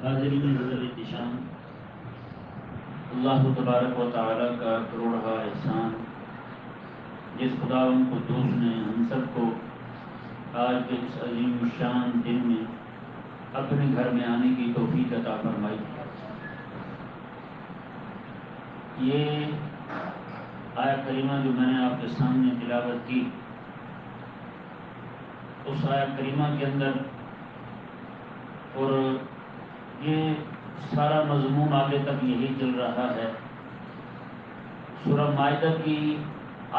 حاضرین حضرت احتشام، اللہ تبارک و تعالیٰ کا کروڑہ احسان جس خداوند قدوس نے ہم سب کو آج کے اس عظیم الشان دن میں اپنے گھر میں آنے کی توفیق عطا فرمائی۔ یہ آیت کریمہ جو میں نے آپ کے سامنے تلاوت کی، اس آیت کریمہ کے اندر اور یہ سارا مضمون آگے تک یہی چل رہا ہے۔ سورہ مائدہ کی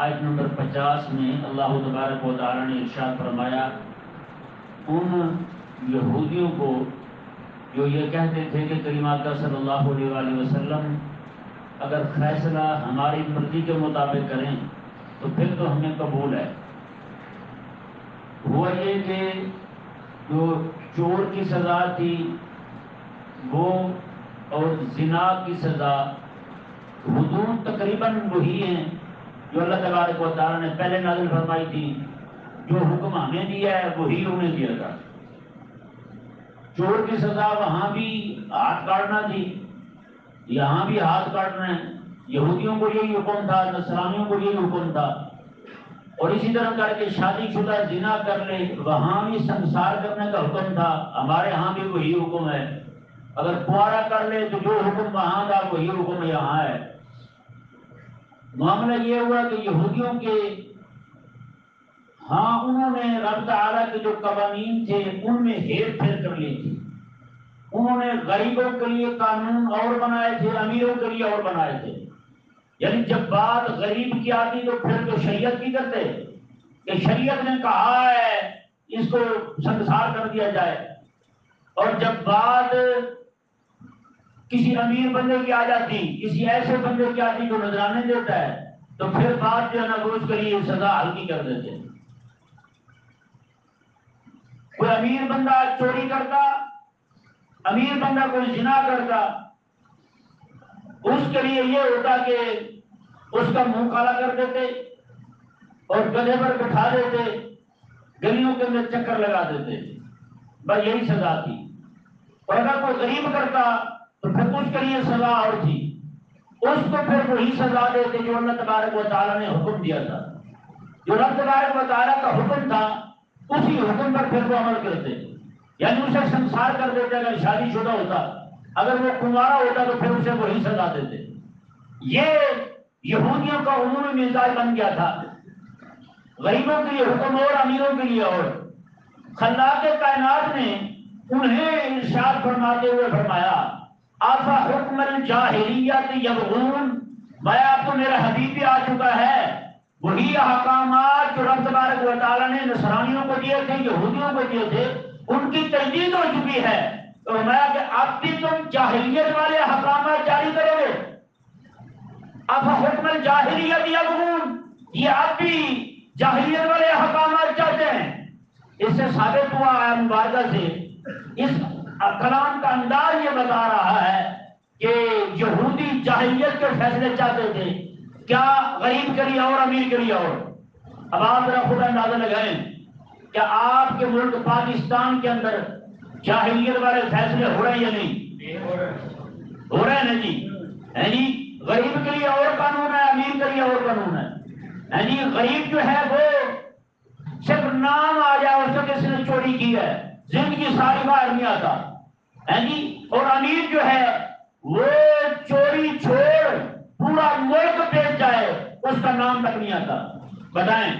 آیت نمبر 50 میں اللہ تبارک و تعالی نے ارشاد فرمایا، ان یہودیوں کو جو یہ کہتے تھے کہ کریم آقا صلی اللہ علیہ وآلہ وسلم اگر فیصلہ ہماری مرضی کے مطابق کریں تو پھر تو ہمیں قبول ہے۔ ہوا یہ کہ جو چور کی سزا تھی وہ اور زنا کی سزا حدود تقریباً وہی ہیں جو اللہ تبارک و تعالیٰ نے پہلے نازل فرمائی تھی۔ جو حکم ہمیں دیا ہے وہی انہیں دیا تھا۔ چور کی سزا وہاں بھی ہاتھ کاٹنا تھی، یہاں بھی ہاتھ کاٹنا ہے۔ یہودیوں کو یہی حکم تھا، نصرانیوں کو یہی حکم تھا، اور اسی طرح کر کے شادی شدہ زنا کر لے وہاں بھی سنسار کرنے کا حکم تھا، ہمارے ہاں بھی وہی حکم ہے۔ اگر کنوارا کر لے تو جو حکم وہاں تھا وہی حکم یہاں ہے۔ معاملہ یہ ہوا کہ یہودیوں کے ہاں انہوں نے رب تعالیٰ کے جو قوانین تھے ان میں ہیر پھیر کر لی تھی۔ انہوں نے غریبوں کے لیے قانون اور بنائے تھے، امیروں کے لیے اور بنائے تھے۔ یعنی جب بات غریب کی آتی تو پھر تو شریعت کی کرتے کہ شریعت نے کہا ہے اس کو سنسار کر دیا جائے، اور جب بات کسی امیر بندے کی آ جاتی، کسی ایسے بندے کی آتی جو نذرانے دیتا ہے، تو پھر بات جو ہے نا وہ اس کے لیے سزا ہلکی کر دیتے۔ کوئی امیر بندہ چوری کرتا، امیر بندہ کوئی زنا کرتا، اس کے لیے یہ ہوتا کہ اس کا منہ کالا کر دیتے اور گدھے پر بٹھا دیتے، گلیوں کے اندر چکر لگا دیتے، بس یہی سزا تھی۔ اور اگر کوئی غریب کرتا تو پھر اس کے لیے سزا اور تھی، اس کو پھر وہی سزا دیتے جو اللہ تبارک و تعالیٰ نے حکم دیا تھا۔ جو رب تبارک و تعالیٰ کا حکم تھا اسی حکم پر پھر وہ عمل کرتے، یعنی اسے سنسار کر دیتے اگر شادی شدہ ہوتا، اگر وہ کنوارا ہوتا تو پھر اسے وہی سزا دیتے۔ یہ یہودیوں کا عمومی مزاج بن گیا تھا، غریبوں کے لیے حکم اور امیروں کے لیے اور۔ خلاق کائنات نے انہیں ارشاد فرماتے ہوئے فرمایا، آفا حکم الجاہلیت یبغون، میں آپ کو میرا حبیب بھی آ چکا ہے، وہی احکامات جو رب تبارک و تعالیٰ نے نصرانیوں کو دیے تھے، یہودیوں کو دیے تھے، ان کی تجدید ہو چکی ہے۔ تو فرمایا کہ اب بھی تم جاہلیت والے احکامات جاری کرو گے۔ اب حکم الجاہلیت یبغون، یہ اب بھی جاہلیت والے احکامات چاہتے ہیں۔ اس سے ثابت ہوا ہے مبارکہ سے، اس کلام کا انداز یہ بتا رہا ہے کہ یہودی جاہلیت کے فیصلے چاہتے تھے، کیا غریب کے لیے اور امیر کے لیے اور۔ اب آپ ذرا خود اندازہ لگائیں، کیا آپ کے ملک پاکستان کے اندر جاہلیت والے فیصلے ہو رہے ہیں یا نہیں؟ ہو رہے ہیں نا جی؟ ہے جی، غریب کے لیے اور قانون ہے، امیر کے لیے اور قانون ہے جی۔ غریب جو ہے وہ صرف نام آ جائے اس کو کس نے چوری کی ہے، زندگی ساری باہر نہیں آتا ہے جی۔ اور امیر جو ہے وہ چوری چھوڑ پورا ملک بیچ جائے اس کا نام تک نہیں آتا۔ بتائیں،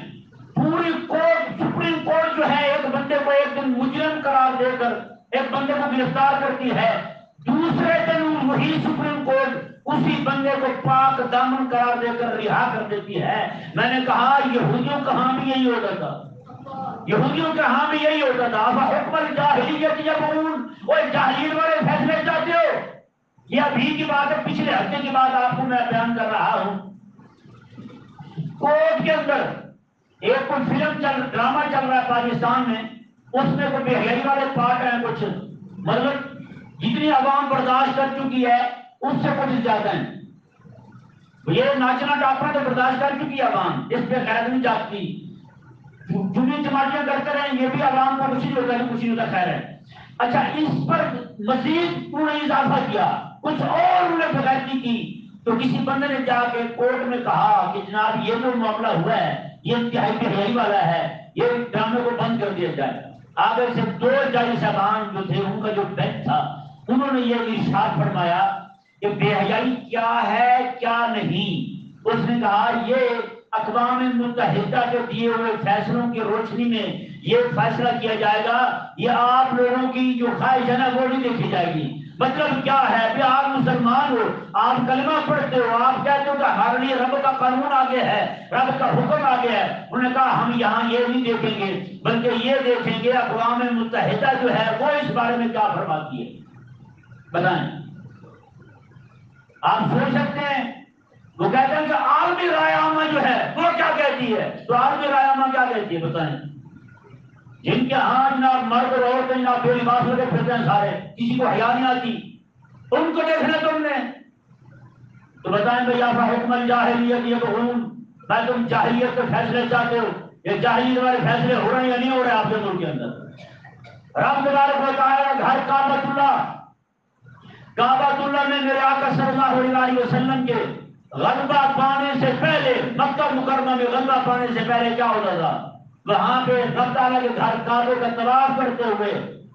پوری کورٹ، سپریم کورٹ جو ہے ایک بندے کو ایک دن مجرم قرار دے کر ایک بندے کو گرفتار کرتی ہے، دوسرے دن وہی سپریم کورٹ اسی بندے کو پاک دامن قرار دے کر رہا کر دیتی ہے۔ میں نے کہا یہودیوں کا ہاں بھی یہی ہوتا تھا، یہودیوں کا ہاں بھی یہی ہوتا تھا۔ اب حکم الجاہلیت یبغون، وہ جاہلیت والے فیصلے چاہتے ہو۔ یہ ابھی کی بات ہے، پچھلے ہفتے کی بات آپ کو میں بیان کر رہا ہوں۔ کوٹ کے اندر ایک کوئی فلم ڈرامہ چل رہا ہے پاکستان میں، اس میں کوئی بےحیائی والے پارٹ ہیں، کچھ مطلب جتنی عوام برداشت کر چکی ہے اس سے کچھ زیادہ ہیں۔ یہ ناچنا ٹاپنا تو برداشت کر چکی ہے عوام، اس پہ غیر نہیں جاتی، جمعی جماعتیں کرتے رہے، یہ بھی عوام کو کچھ نہیں ہوتا، کچھ نہیں ہوتا، خیر ہے۔ اچھا اس پر مزید انہوں نے اضافہ کیا، کچھ اور انہوں نے بغیرتی کی، تو کسی بندے نے جا کے کورٹ میں کہا کہ جناب یہ جو معاملہ ہوا ہے یہ انتہائی بے حیائی والا ہے، یہ ڈرامے کو بند کر دیا جائے۔ آگے سے 2 جج صاحبان جو تھے، ان کا جو بینچ تھا، انہوں نے یہ ارشاد فرمایا کہ بے حیائی کیا ہے کیا نہیں۔ اس نے کہا یہ اقوام متحدہ کے دیے ہوئے فیصلوں کی روشنی میں یہ فیصلہ کیا جائے گا، یہ آپ لوگوں کی جو خواہش ہے نا وہ نہیں دیکھی جائے گی۔ مطلب کیا ہے کہ آپ مسلمان ہو، آپ کلمہ پڑھتے ہو، آپ کہتے ہو کہ ہمارے لیے رب کا قانون آگے ہے، رب کا حکم آگے ہے۔ انہوں نے کہا ہم یہاں یہ نہیں دیکھیں گے بلکہ یہ دیکھیں گے اقوام متحدہ جو ہے وہ اس بارے میں کیا فرماتی ہے۔ بتائیں، آپ سوچ سکتے ہیں؟ وہ کہتے ہیں کہ عالمی رائے عامہ جو ہے وہ کیا کہتی ہے، تو عالمی رائے عامہ کیا کہتی ہے بتائیں؟ جن کے ہاں جناب مرد اور عورتیں جناب بے لباس لگے پھرتے ہیں سارے، کسی کو حیا نہیں آتی، ان کو دیکھنا تم نے تو بتائیں بھائی آپ حکم الجاہلیت یبغون، میں تم جاہلیت کے فیصلے چاہتے ہو، یہ جاہلیت والے فیصلے ہو رہے ہیں یا نہیں ہو رہے آپ کے ملک کے اندر؟ رب تبارک و تعالی گھر کعبۃ اللہ میں میرے آقا صلی اللہ علیہ وسلم کے غلبہ پانے سے پہلے، مکہ مکرمہ میں غلبہ پانے سے پہلے کیا ہوتا تھا؟ وہاں پہ رب تعالیٰ کے گھر کعبے کا طواف کرتے ہوئے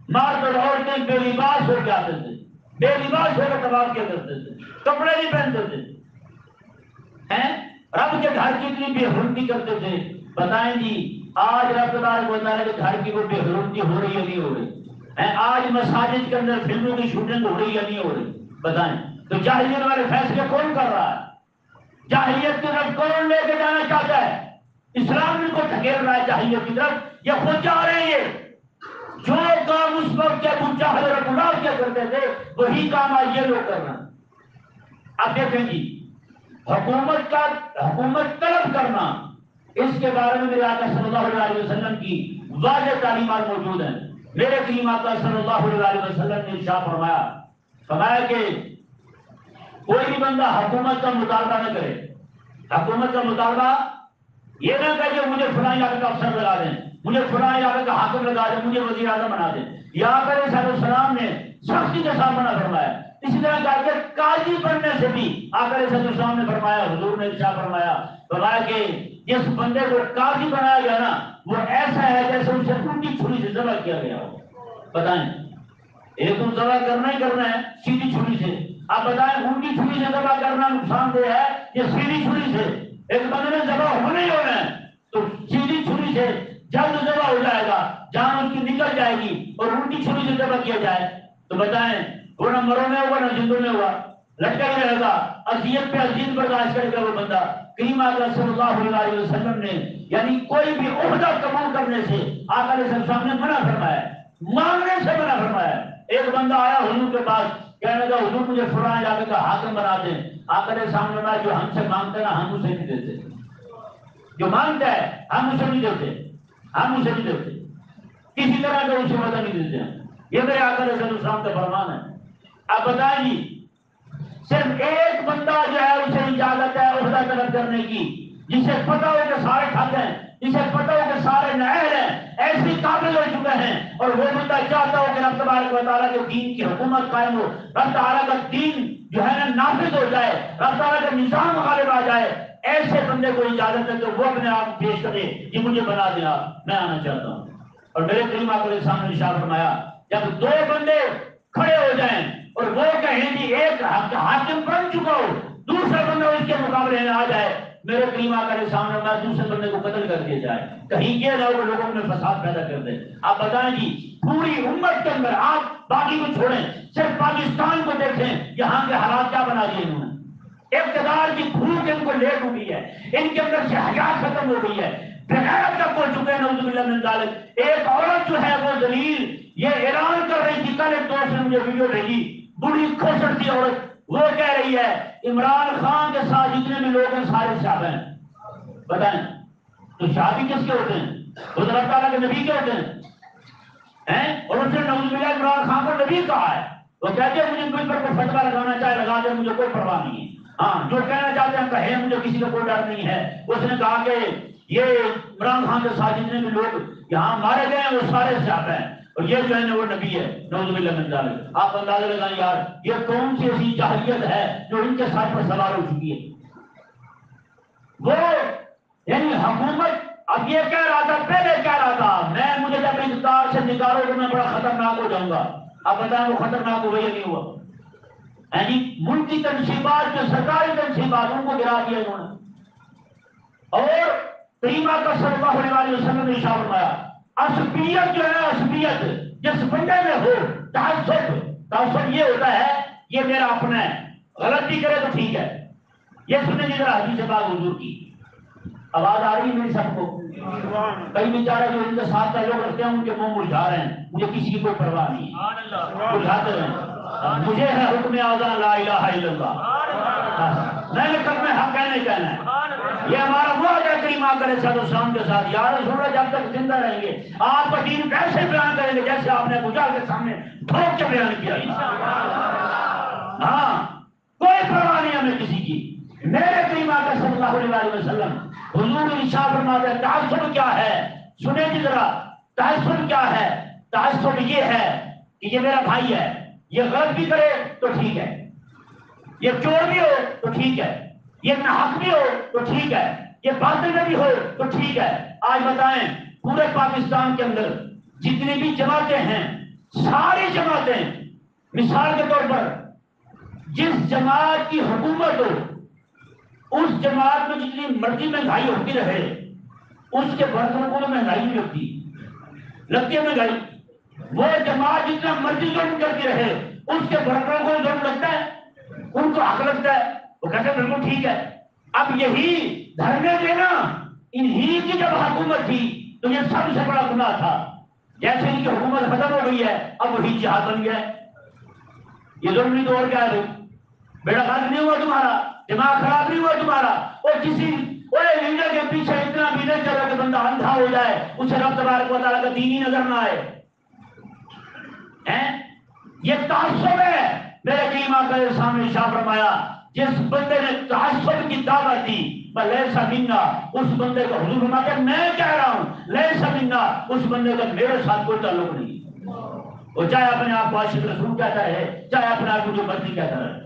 مرد اور عورتیں بے لباس ہو کے آتے تھے، بے لباس ہو کر طواف کیا کرتے تھے، کپڑے نہیں پہنتے تھے، رب کے گھر کی اتنی بے حرمتی کرتے تھے۔ بتائیں جی آج رب تبارک و تعالیٰ کے گھر کی وہ بے حرمتی ہو رہی ہے نہیں ہو رہی؟ آج مساجد کے اندر فلموں کی شوٹنگ ہو رہی ہے نہیں ہو رہی؟ بتائیں، تو جاہلیت والے فیصلے کون کر رہا ہے؟ جاہلیت کی طرف کون لے کے جانا چاہتا ہے؟ اسلام ان کو دھکیل رہا ہے جاہلیت کی طرف، یہ خود چاہ رہے ہیں یہ جو کام اس وقت کے ابو جہل اور ابو لہب کیا کرتے تھے وہی کام آج یہ لوگ کر رہے ہیں۔ اب دیکھیں جی حکومت طلب کرنا، اس کے بارے میں میرے آقا صلی اللہ علیہ وسلم کی واضح تعلیمات موجود ہیں۔ میرے کریم آقا صلی اللہ علیہ وسلم نے ارشاد فرمایا کہ کوئی بھی بندہ حکومت کا مطالبہ نہ کرے، حکومت کا مطالبہ یہ نہ کہ مجھے فلاں علاقے کا افسر لگا دیں، مجھے فلاں علاقے کا حاکم لگا دیں، مجھے وزیر اعظم بنا دیں۔ یا آقا علیہ السلام نے سختی کے ساتھ منع فرمایا۔ اسی طرح کہا کہ قاضی بننے سے بھی آقا علیہ السلام نے فرمایا، حضور نے ارشاد فرمایا کہ جس بندے کو قاضی بنایا گیا نا وہ ایسا ہے جیسے اسے الٹی چھری سے ذبح کیا گیا ہو۔ بتائیں، ایک تو ذبح کرنا ہی کرنا ہے سیدھی چھری سے، آپ بتائیں الٹی چھری سے ذبح کرنا نقصان دہ ہے یا سیدھی چھری سے؟ ایک بندے میں ذبح ہونا ہی ہونا ہے تو سیدھی چھری سے جلد ذبح ہو جائے گا، جان اس کی نکل جائے گی، اور الٹی چھری سے ذبح کیا جائے تو بتائیں وہ نہ مروں میں ہوا نہ زندوں میں ہوا، لٹکا ہی رہے گا، اذیت پہ اذیت برداشت کرے گا وہ بندہ۔ کریم آقا صلی اللہ علیہ وسلم نے یعنی کوئی بھی عہدہ قبول کرنے سے آقا علیہ السلام نے منع فرمایا، مانگنے سے منع فرمایا۔ ایک بندہ آیا حضور کے پاس کہنے لگا حضور مجھے فلاں علاقے کا حاکم بنا دیں۔ آقا علیہ السلام نے فرمایا جو ہم سے مانگتا ہے نا ہم اسے نہیں دیتے، جو مانگتا ہے ہم اسے نہیں دیتے، ہم اسے نہیں دیتے، کسی طرح کا اسے وعدہ نہیں دیتے ہیں۔ یہ میرے آقا علیہ السلام کا فرمان ہے۔ اب بتائیں جی صرف ایک بندہ جو ہے اسے اجازت ہے عہدہ طلب کرنے کی، جسے پتہ ہو کہ سارے ٹھگ ہیں، جسے پتہ ہو کہ سارے نااہل ہیں، ایسی قابل ہو چکے ہیں، اور وہ بندہ چاہتا ہو کہ رب تبارک و تعالیٰ کے دین کی حکومت قائم ہو، رب تعالیٰ کا دین جو ہے نا نافذ ہو جائے، رب تعالیٰ کا نظام غالب آ جائے، ایسے بندے کو اجازت ہے کہ وہ اپنے آپ پیش کرے کہ مجھے بنا دیں آپ، میں آنا چاہتا ہوں۔ اور میرے کریم آقا علیہ السلام نے ارشاد فرمایا جب 2 بندے کھڑے ہو جائیں اور وہ کہیں کہ ایک حاکم بن چکا ہو، دوسرا بندہ اس کے مقابلے میں آ جائے، میرے کریم آقا علیہ السلام نے فرمایا دوسرے بندے کو قتل کر دیا جائے، کہیں یہ نہ ہو لوگوں میں فساد پیدا کر دے۔ آپ بتائیں جی پوری امت کے اندر، آپ باقی کو چھوڑیں، صرف پاکستان کو دیکھیں یہاں کے حالات کیا بنا دیے انہوں نے۔ اقتدار کی بھوک ان کو لے ڈوبی ہے، ان کے اندر سے حیا ختم ہو گئی ہے، بغیرت تک ہو چکے ہیں، نعوذ باللہ من ذالک۔ ایک عورت جو ہے وہ ذلیل، یہ اعلان کر رہی تھی، کل ایک دوست نے مجھے ویڈیو بھیجی، بڑی کھوسڑ سی عورت، وہ کہہ رہی ہے عمران خان کے ساتھ جتنے بھی لوگ ہیں سارے صحابہ ہیں۔ بتائیں تو صحابی کس کے ہوتے ہیں؟ وہ اللہ تعالیٰ کے نبی کے ہوتے ہیں، اور اس نے نعوذ باللہ عمران خان کو نبی کہا ہے۔ وہ کہتے ہیں مجھے کوئی پر کوئی فتویٰ لگانا چاہے لگا دے، مجھے کوئی پرواہ نہیں ہے، ہاں جو کہنا چاہتے ہیں کہیں، مجھے کسی کا کوئی ڈر نہیں ہے۔ اس نے کہا کہ یہ عمران خان کے ساتھ جتنے بھی لوگ یہاں مارے گئے ہیں وہ سارے صحابہ ہیں۔ اور یہ جو ہے نا وہ نبی ہے، نعوذ باللہ من ذالک۔ آپ اندازہ لگائیں یار یہ کون سی ایسی جاہلیت ہے جو ان کے ساتھ پر سوار ہو چکی ہے۔ وہ یعنی حکومت اب یہ کہہ رہا تھا، پہلے کہہ رہا تھا میں مجھے جب اقتدار سے نکالو تو میں بڑا خطرناک ہو جاؤں گا۔ اب بتائیں وہ خطرناک ہوا یا نہیں ہوا؟ یعنی ملکی تنصیبات جو سرکاری تنصیبات ان کو گرا دیا انہوں نے۔ اور کریم آقا صلی اللہ علیہ وسلم نے ارشاد فرمایا عصبیت جو ہے، عصبیت جس بندے میں ہو، تعصب یہ ہوتا ہے یہ میرا اپنا ہے، غلطی کرے تو ٹھیک ہے۔ یہ سنیں جی ذرا حدیث پاک حضور کی، آواز آ رہی ہے میری سب کو؟ کئی بیچارے جو ان کے ساتھ تعلق رکھتے ہیں ان کے منہ مرجھا رہے ہیں، مجھے کسی کی کوئی پرواہ نہیں ہے، مرجھاتے رہیں، مجھے ہے حکم اعظم لا الہ الا اللہ، میں نے کلمہ حق کہنا ہے۔ یہ ہمارا وعدہ ہے کریم آقا علیہ السلام کے ساتھ، یا رسول اللہ جب تک زندہ رہیں گے آپ کا دین ویسے بیان کریں گے جیسے آپ نے گجال کے سامنے ٹھوک کے بیان کیا۔ ہاں کوئی پرواہ نہیں ہمیں کسی کی۔ میرے کریم آقا صلی اللہ علیہ وسلم حضور ارشاد فرماتے ہیں تعصب کیا ہے، سنیں جی ذرا، تعصب کیا ہے؟ تعصب یہ ہے کہ یہ میرا بھائی ہے، یہ غلط بھی کرے تو ٹھیک ہے، یہ چور بھی ہو تو ٹھیک ہے، یہ ناحق بھی ہو تو ٹھیک ہے، یہ باطل میں بھی ہو تو ٹھیک ہے۔ آج بتائیں پورے پاکستان کے اندر جتنی بھی جماعتیں ہیں، ساری جماعتیں مثال کے طور پر جس جماعت کی حکومت ہو اس جماعت میں جتنی مرضی مہنگائی ہوتی رہے اس کے برتنوں کو مہنگائی نہیں لگتی ہے مہنگائی۔ وہ جماعت جتنا مرضی ظلم کرتی رہے اس کے برتنوں کو ظلم لگتا ہے، ان کو حق لگتا ہے، وہ کہتے ہیں بالکل ٹھیک ہے۔ اب یہی دھرنے دینا انہی کی جب حکومت تھی تو یہ سب سے بڑا گناہ تھا۔ جیسے ان کی حکومت ختم ہو گئی ہے اب وہی جہاد بن گیا ہے۔ یہ ظلم نہیں تو اور کیا ہے؟ بیڑا غلط نہیں ہوا تمہارا، دماغ خراب نہیں ہوا تمہارا، اور کسی لیڈر کے پیچھے اتنا بھی نہیں چلا کہ بندہ اندھا ہو جائے اسے رب تبارک و تعالیٰ کا دین ہی نظر نہ آئے۔ یہ تعصب ہے۔ میرے کریم آقا کے سامنے ارشاد فرمایا جس بندے نے تعصب کی دعوت دی لیسا منا، اس بندے کو حضور فرماتے ہیں میں کہہ رہا ہوں لیسا منا، اس بندے کا میرے ساتھ کوئی تعلق نہیں، وہ چاہے اپنے آپ کو عاشق رسول کہتا ہے چاہے اپنے آپ کو جو مرضی کہتا ہے۔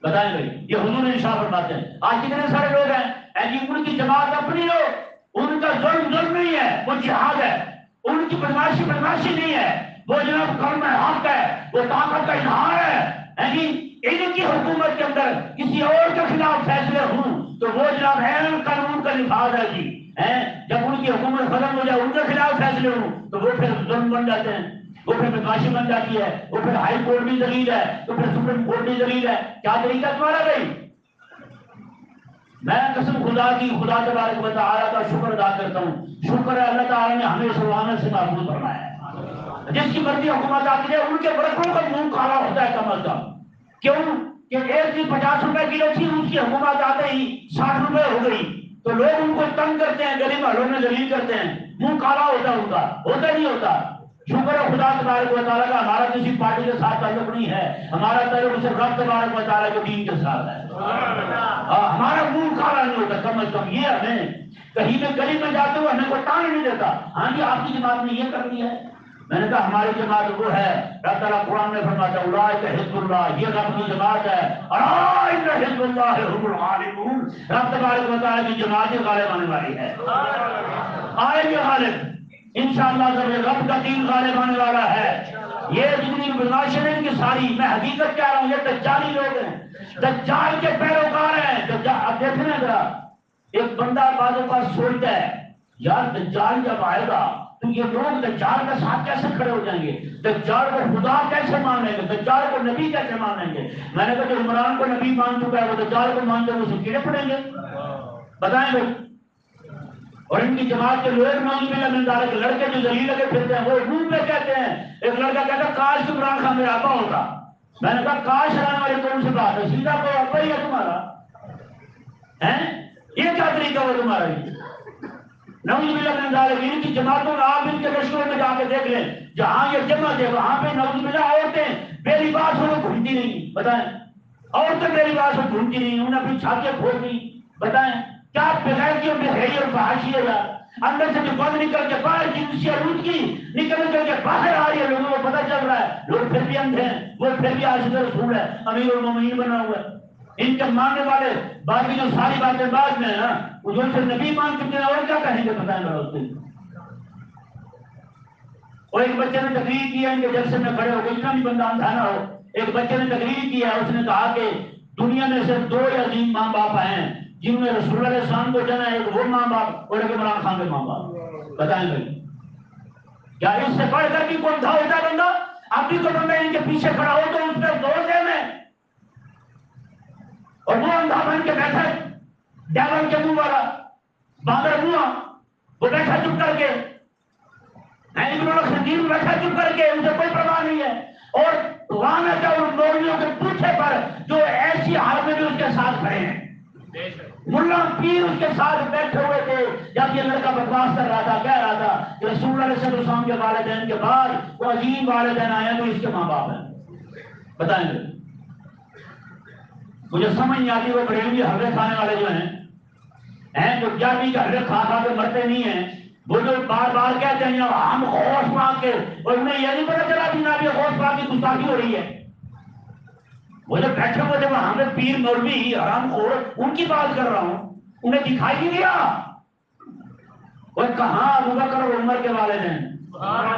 بتائیں بھائی یہ حضور ارشاد فرماتے ہیں۔ آج کتنے سارے لوگ ہیں ان کی جماعت اپنی ہو، ان کا ظلم ظلم نہیں ہے، وہ جہاد ہے، ان کی بدماشی بدماشی نہیں ہے، وہ جناب کلمہ حق ہے، وہ طاقت کا اظہار ہے۔ ان کی حکومت کے اندر کسی اور کے خلاف فیصلے ہوں تو وہ جناب ہے قانون کا نفاذ ہے جی۔ جب ان کی حکومت ختم ہو جائے ان کے خلاف فیصلے ہوں تو وہ پھر ظلم بن جاتے ہیں، وہ پھر بدماشی بن جاتی ہے، وہ پھر ہائی کورٹ بھی ذلیل ہے، تو پھر سپریم کورٹ بھی ذلیل ہے۔ کیا طریقہ تمہارا بھائی؟ میں قسم خدا کی خدا تبارک و تعالیٰ کا شکر ادا کرتا ہوں، شکر ہے اللہ تعالیٰ نے ہمیں سلوانت سے محفوظ فرمایا ہے۔ جس کی مرضی حکومت آتی ہے ان کے برتنوں کا منہ کالا ہوتا ہے کم از کم۔ کیوں کہ ایک چیز 50 روپے کلو تھی اس کی حکومت آتے ہی 60 روپے ہو گئی تو لوگ ان کو تنگ کرتے ہیں، گلی محلوں میں ذلیل کرتے ہیں، منہ کالا ہوتا ہے ان کا، ہوتا نہیں ہوتا۔ شکر ہے خدا تبارک و تعالیٰ کا ہمارا کسی پارٹی کے ساتھ تعلق نہیں ہے، ہمارا تعلق صرف رب تبارک و تعالیٰ کے دین کے ساتھ ہے۔ ہمارا منہ کالا نہیں ہوتا کم از کم۔ یہ ہمیں کہیں بھی گلی میں جاتے ہوئے ہمیں کوئی تان نہیں دیتا، ہاں جی آپ کی جماعت نے یہ کر دیا ہے۔ میں نے کہا ہماری جماعت وہ ہے، رب تعالیٰ قرآن میں فرماتا ہے اولئک حزب اللہ، یہ رب کی جماعت ہے، الا ان حزب اللہ هم الغالبون، رب تبارک و تعالیٰ کی جماعت غالب آنے والی ہے، آئے گے غالب انشاءاللہ جب رب کا دین غالب آنے والا ہے۔ یہ جتنی بدماشیں ہیں ان کی ساری میں حقیقت کہہ رہا ہوں، یہ دجالی لوگ ہیں، دجال کے پیروکار ہیں۔ اب دیکھیں ذرا ایک بندہ بعض اوقات سوچتا ہے یار دجال جب آئے گا تو یہ لوگ دجال کے ساتھ کیسے کھڑے ہو جائیں گے، دجال کو خدا کیسے مانیں گے، دجال کو نبی کیسے مانیں گے؟ میں نے کہا جو عمران کو نبی مان چکا ہے وہ دجال کو مانتے ہیں، اسے کیڑے پڑیں گے؟ بتائیں بھائی۔ اور ان کی جماعت کے لوگ نعوذ باللہ من ذالک لڑکے جو ذلیل لگے پھرتے ہیں وہ منہ پہ کہتے ہیں، ایک لڑکا کہتا ہے کاش عمران خان میرا ابا ہوتا۔ میں نے کہا کاش ہرانے والی کون سی بات ہے، سیدھا کوئی ابا ہی ہے تمہارا، یہ کیا طریقہ ہو تمہارا؟ نعوذ باللہ من ذالک ان کی جماعتوں میں آپ ان کے مشورے میں جا کے دیکھ لیں، جہاں یہ جمع ہے وہاں پہ نعوذ باللہ عورتیں بے لباس ہو گھومتی نہیں۔ بتائیں عورتیں بے لباس ہو گھومتی نہیں، انہیں اپنی چھاتیاں کھول دی۔ بتائیں کیا بغیر کی بے حیائی اور فحاشی ہے یار؟ اندر سے جو بند نکل کے باہر جنسی آلودگی نکل کے باہر آ رہی ہے، لوگوں کو پتہ چل رہا ہے، لوگ پھر بھی اندھے ہیں، وہ پھر بھی عاشق رسول ہے، امیر المومنین بنا ہوا ہے۔ ان کے ماننے والے باقی جو ساری باتیں بعد میں ہیں، وہ جو سے نبی مان چکے ہیں، اور کیا کہیں گے بتائیں گے اس دن۔ اور ایک بچے نے تقریر کی ہے ان کے جلسے میں کھڑے ہو کے، اتنا بھی بندہ اندھا نہ ہو، ایک بچے نے تقریر کی ہے، اس نے کہا کہ دنیا میں صرف 2 عظیم ماں باپ ہیں جن میں رسول اللہ علیہ السلام کو جانا ہے، ایک وہ ماں باپ اور ایک عمران خان کے ماں باپ۔ بتائیں بھائی کیا اس سے پڑھ کر بھی کوئی اندھا ہوتا ہے بندہ؟ اب بھی کوئی بندہ ان کے پیچھے کھڑا ہو تو اس پہ زور دے میں، اور وہ اندھا بن کے بیٹھا ڈیول کے منہ والا باندر ہوا، وہ بیٹھا چپ کر کے، خندیر بیٹھا چپ کر کے، ان سے کوئی پرواہ نہیں ہے، اور لعنت ہے ان مولویوں کے پوچھے پر جو ایسی حال میں بھی اس کے ساتھ کھڑے ہیں۔ ملا پیر اس کے ساتھ بیٹھے ہوئے تھے جب یہ لڑکا بکواس کر رہا تھا، کہہ رہا تھا کہ رسول اللہ علیہ السلام کے والدین کے بعد وہ عظیم والدین آئے تو اس کے ماں باپ ہیں۔ بتائیں گے مجھے سمجھ نہیں آتی وہ بریلوی حلوے کھانے والے جو ہیں جو جاتی کا حلوے کھا کھا کے مرتے نہیں ہیں، وہ جو بار بار کہتے ہیں ہم غوث پاک کے، اور انہیں یہ نہیں پتا چلا کہ نبی غوث پاک کی گستاخی ہو رہی ہے۔ وہ جو بیٹھے ہوئے تھے وہ ہمیں پیر مولوی حرام خور ان کی بات کر رہا ہوں، انہیں دکھائی نہیں دیا؟ وہ کہاں ابو بکر اور عمر کے والدین،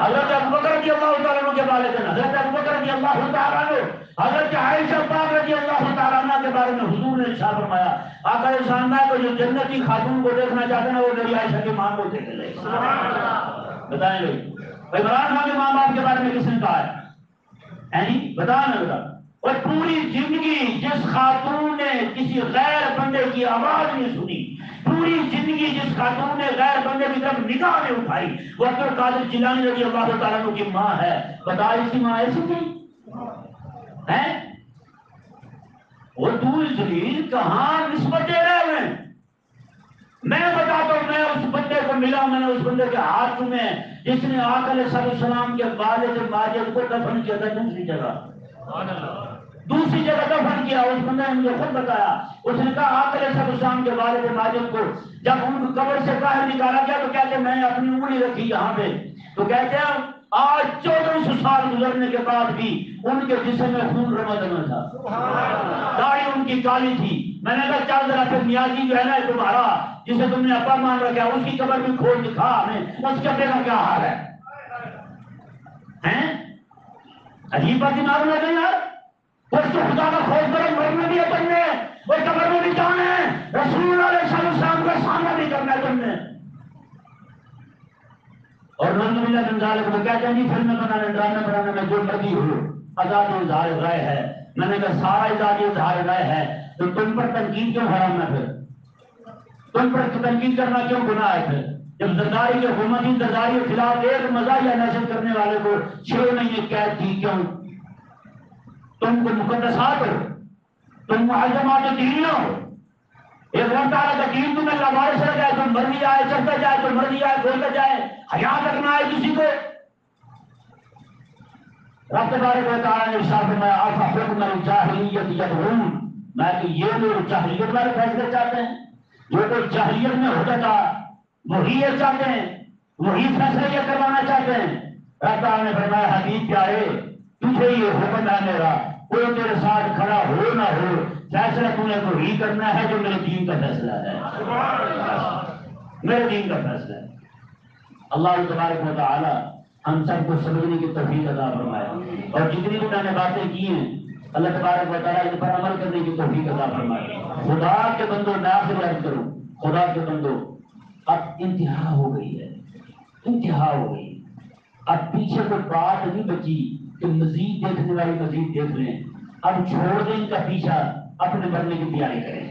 حضرت ابو بکر رضی اللہ تعالیٰ عنہ کے والدین، حضرت ابو بکر رضی اللہ تعالیٰ عنہ، حضرت عائشہ پاک رضی اللہ تعالیٰ عنہ کے بارے میں حضور نے ارشاد فرمایا آقا سامنا کو جو جنتی خاتون کو دیکھنا چاہتے ہیں وہ میری عائشہ کی ماں کو دیکھ لے۔ بتائیں بھائی عمران خان کے ماں باپ کے بارے میں کس نے کہا ہے؟ بتا نا بتا۔ اور پوری زندگی جس خاتون نے کسی غیر بندے کی آواز نہیں سنی، پوری زندگی جس خاتون نے غیر بندے کی طرف نگاہ نہیں اٹھائی، وہ عبد القادر جیلانی رضی اللہ تعالیٰ عنہ کی ماں ہے۔ بتا اس کی ماں ایسی تھی ہے؟ وہ دور ذلیل کہاں نسبت دے رہے ہوئے؟ میں بتاتا ہوں، میں اس بندے کو ملا، میں نے اس بندے کے ہاتھ میں جس نے آقا علیہ السلام کے والد ماجد کو دفن کیا تھا دوسری جگہ دفن کیا۔ اس بندے نے مجھے خود بتایا، اس نے کہا آقا علیہ السلام کے والد ماجد کو جب ان کو قبر سے باہر نکالا گیا تو کہتے میں نے اپنی انگلی رکھی یہاں پہ، تو کہتے ہیں آج 1400 سال گزرنے کے بعد بھی ان کے جسم میں خون رما دما تھا، داڑھی ان کی کالی تھی۔ میں نے کہا چل ذرا پھر نیازی جو ہے نا تمہارا جسے تم نے ابا مان رکھا اس کی قبر بھی کھول دکھا ہمیں، اس قبر کا کیا حال ہے؟ عجیب بات دماغ میں نہیں یار، اس کو خدا کا خوف کرو، مرنا بھی ہے تم نے، اور قبر میں بھی جانا ہے، رسول اللہ علیہ السلام کا سامنا بھی کرنا ہے تم نے۔ اور نعوذ باللہ من ذالک وہ کہتے ہیں جی فلمیں بنانے ڈرامے بنانے میں جو مرضی ہو، آزاد اظہار رائے ہے۔ میں نے کہا سارا آزاد اظہار رائے ہے تو تم پر تنقید کیوں حرام ہے؟ پھر تم پر تنقید کرنا کیوں گناہ ہے؟ پھر جب زرداری کے حکومتی زرداری کے خلاف ایک مزاحیہ نشر کرنے والے کو 6 مہینے قید کی کیوں؟ تم کو مقدسات ہو، تم معظمات دین ہو، ایک اللہ تعالیٰ کا دین تمہیں لوارث رہ جائے، تم مرضی آئے چلتا جائے، تم مرضی آئے بولتا جائے، حیا رکھنا ہے کسی کو؟ رب تبارک و تعالیٰ نے ارشاد فرمایا افحکم الجاہلیت یبغون، میں کہ یہ لوگ جاہلیت والے فیصلے چاہتے ہیں، جو کوئی جاہلیت میں ہوتا تھا وہی یہ چاہتے ہیں، وہی فیصلے یہ کروانا چاہتے ہیں۔ رب تعالیٰ نے فرمایا حبیب پیارے تجھے یہ حکم ہے میرا، کوئی تیرے ساتھ کھڑا ہو نہ ہو، فیصلہ تمہیں وہی کرنا ہے جو میرے دین کا فیصلہ ہے، میرے دین کا فیصلہ ہے۔ اللہ تبارک و تعالیٰ ہم سب کو سمجھنے کی توفیق عطا فرمائے، اور جتنی بھی میں نے باتیں کی ہیں اللہ تبارک و تعالیٰ ان پر عمل کرنے کی توفیق عطا فرمائے۔ خدا کے بندوں میں آپ سے عرض کروں، خدا کے بندوں اب انتہا ہو گئی ہے، انتہا ہو گئی، اب پیچھے کوئی بات نہیں بچی کہ مزید دیکھنے والی مزید دیکھ لیں، اب چھوڑ دیں ان کا پیچھا، اپنے مرنے کی تیاری کریں۔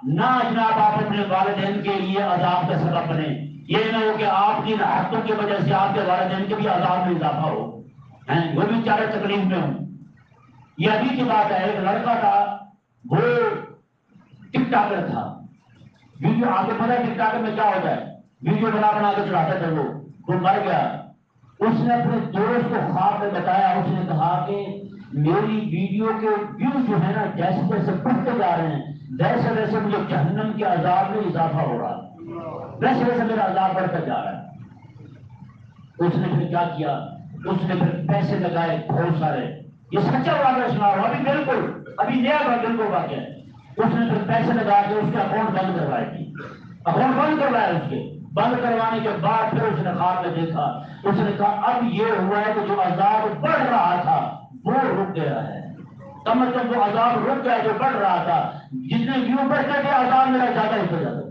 نہ جناب آپ اپنے والدین کے لیے عذاب کا سبب بنے، یہ نہ ہو کہ آپ کی راحتوں کی وجہ سے آپ کے والدین کے بھی عذاب میں اضافہ ہو، وہ بھی چارے تکلیف میں ہوں۔ یہ ابھی کی بات ہے، ایک لڑکا تھا وہ ٹک ٹاکر تھا، ویڈیو آپ کو پتا ہے ٹک ٹاکر میں کیا ہوتا ہے، ویڈیو بنا بنا کے چڑھاتا تھا، وہ مر گیا۔ اس نے اپنے دوست کو خواب میں بتایا، اس نے کہا کہ میری ویڈیو کے ویو جو ہے نا جیسے جیسے بڑھتے جا رہے ہیں ویسے ویسے مجھے جہنم کے عذاب میں اضافہ ہو رہا ہے۔ ویسے ویسے میرا عذاب بڑھتا جا رہا ہے۔ اس نے پھر کیا کیا؟ اس نے پھر پیسے لگائے بہت سارے، یہ سچا واقعہ سنا رہا ہوں، ابھی بالکل ابھی نیا بالکل واقعہ ہے۔ اس نے پھر پیسے لگا کے اس کے اکاؤنٹ بند کروائے تھی، اکاؤنٹ بند کروایا اس کے۔ بند کروانے کے بعد پھر اس نے خواب میں دیکھا، اس نے کہا اب یہ ہوا ہے کہ جو عذاب بڑھ رہا تھا وہ رک گیا ہے، کم از کم جو عذاب رک گیا جو بڑھ رہا تھا، جتنے ویو بڑھتے تھے عذاب میرا زیادہ ہی ہو جاتا تھا۔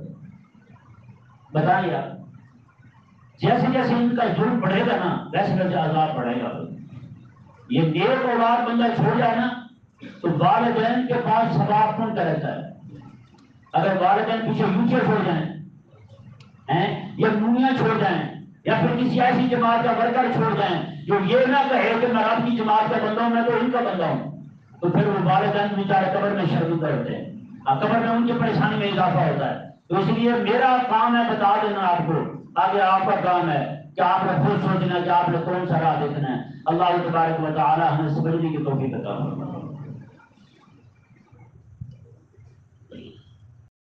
بتائیے آپ، جیسے جیسے ان کا ظلم بڑھے گا نا ویسے ویسے عذاب بڑھے گا۔ یہ نیک اولاد بندہ چھوڑ جائے نا تو والدین کے پاس ثواب پہنچتا رہتا ہے۔ اگر والدین پیچھے یوچے چھوڑ جائیں یا نونیاں چھوڑ جائیں یا پھر کسی ایسی جماعت کا ورکر چھوڑ جائیں جو یہ نہ کہے کہ میں رب کی جماعت کا بندہ ہوں، میں تو ان کا بندہ ہوں، تو پھر وہ والدین بیچارے قبر میں شرمندہ ہوتے ہیں، قبر میں ان کی پریشانی میں اضافہ ہوتا ہے۔ تو اس لیے میرا کام ہے بتا دینا آپ کو، آگے آپ کا کام ہے کہ آپ نے خود سوچنا کہ آپ نے کون سا راہ دیکھنا ہے۔ اللہ تبارک و تعالی ہمیں سمجھنے کی توفیق عطا فرمائے۔